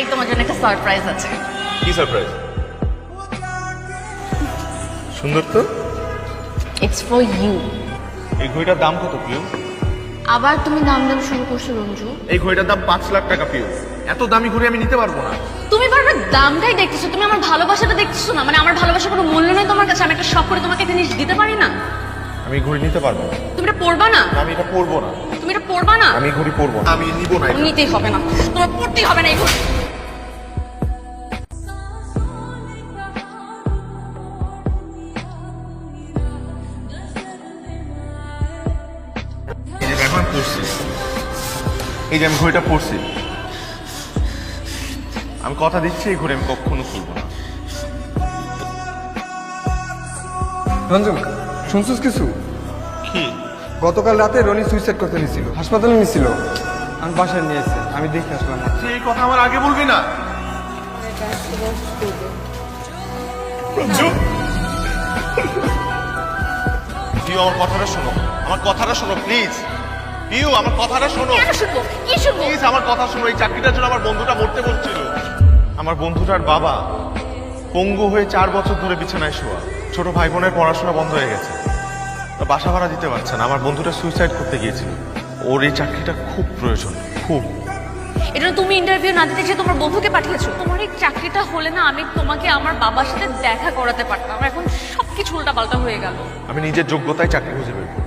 তাই তোমার জন্য একটা সারপ্রাইজ আছে। কি সারপ্রাইজ? সুন্দর তো। It's for you. এই ঘড়িটার দাম কত পিউ? আবার তুমি দাম দাম শুরু করছো রঞ্জু। এই ঘড়িটার দাম 5 লাখ টাকা পিউ। এত দামি ঘড়ি আমি নিতে পারবো না। তুমি বারবার দামটাই দেখতেছো, তুমি আমার ভালোবাসাটা দেখতেছো না। মানে আমার ভালোবাসার কোনো মূল্য নেই তোমার কাছে? আমি একটা শখ করে তোমাকে জিনিস দিতে পারি না? আমি ঘড়ি নিতে পারবো না। তুমি এটা পরবা না? আমি এটা পরবো না। তুমি এটা পরবা না? আমি ঘড়ি পরবো না। আমি নিব না। নিতেই হবে না, তোমার পরতেই হবে না এই ঘড়ি। এই যে দেখো আমি পরছি, এই যে আমি ঘড়িটা পরছি, আমি কথা দিচ্ছি এই ঘড়ি আমি কখনো খুলবো না। রঞ্জন, শুনছিস কিছু? কি? গতকাল রাতে রনি সুইসাইড করতে নিছিল, হাসপাতালে নিছিল। আমি বাসায় নিয়ে এসে আমি দেখে আসলাম। তুই এই কথা আমার আগে বলবি না। রঞ্জু, পিউ আমার কথাটা শোনো, আমার কথাটা শোনো প্লিজ। পিউ আমার কথাটা শোনো কেন শুনবো? কি শুনবো? প্লিজ, আমার কথা শোনো। এই চাকরিটার জন্য আমার বন্ধুটা মরতে বলছিল। আমার বন্ধুটার বাবা পঙ্গু হয়ে 4 বছর ধরে বিছানায় শোয়া। ছোট ভাই বোনের পড়াশোনা বন্ধ হয়ে গেছে, তো বাসা ভাড়া দিতে পারছে না। আমার বন্ধুটা সুইসাইড করতে গিয়েছিল। ওর এই চাকরিটা খুব প্রয়োজন, খুব। এটা তুমি ইন্টারভিউ না দিতে যে তোমার বন্ধুকে পাঠিয়েছো। তোমার এই চাকরিটা হলে না আমি তোমাকে আমার বাবার সাথে দেখা করাতে পারতাম। এখন সবকিছু উল্টাপাল্টা হয়ে গেল। আমি নিজের যোগ্যতায় চাকরি খুঁজে বের করব।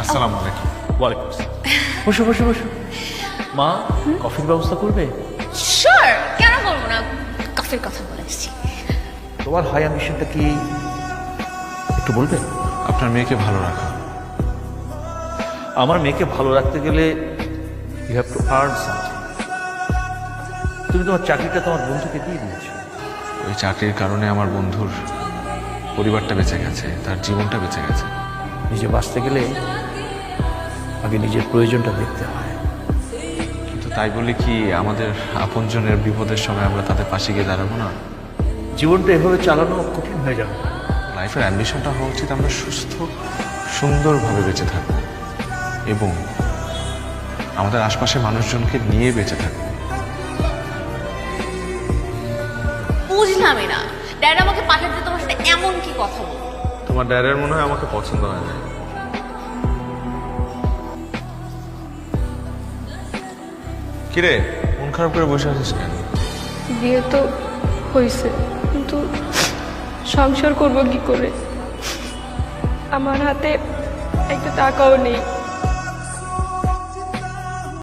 আসসালামু আলাইকুম। ওয়ালাইকুম আসসালাম। বসো বসো বসো। মা, কফির ব্যবস্থা করবে? শিওর, কেন বলবো না? কফির কথা বলেছি। তোমার হাই অ্যাম্বিশনটা কি একটু বলবে? আপনার মেয়েকে ভালো রাখা। আমার মেয়েকে ভালো রাখতে গেলে you have to earn something. তুমি তোমার চাকরিটা তোমার বন্ধুকে দিয়ে দিয়েছো। ওই চাকরির কারণে আমার বন্ধুর পরিবারটা বেঁচে গেছে, তার জীবনটা বেঁচে গেছে। নিজে বাঁচতে গেলে আগে নিজের প্রয়োজনটা দেখতে হয়। কিন্তু তাই বলে কি আমাদের আপনজনের বিপদের সময় আমরা তাদের পাশে গিয়ে দাঁড়াবো না? জীবনটা এভাবে চালানো কঠিন হয়ে যাবে। লাইফের অ্যাম্বিশনটা হওয়া উচিত আমরা সুস্থ সুন্দরভাবে বেঁচে থাকবো এবং আমাদের আশপাশের মানুষজনকে নিয়ে বেঁচে থাকবো। বুঝলামই না, ড্যাড আমাকে পাঠাতে তোমার সাথে এমন কি কথা বলবো? তোমার ড্যাডের মনে হয় আমাকে পছন্দ হয় না। কিরে, মন খারাপ করে বসে আছিস কেন? বিয়ে তো হয়েছে, কিন্তু সংসার করব কি করে? আমার হাতে একটা টাকাও নেই।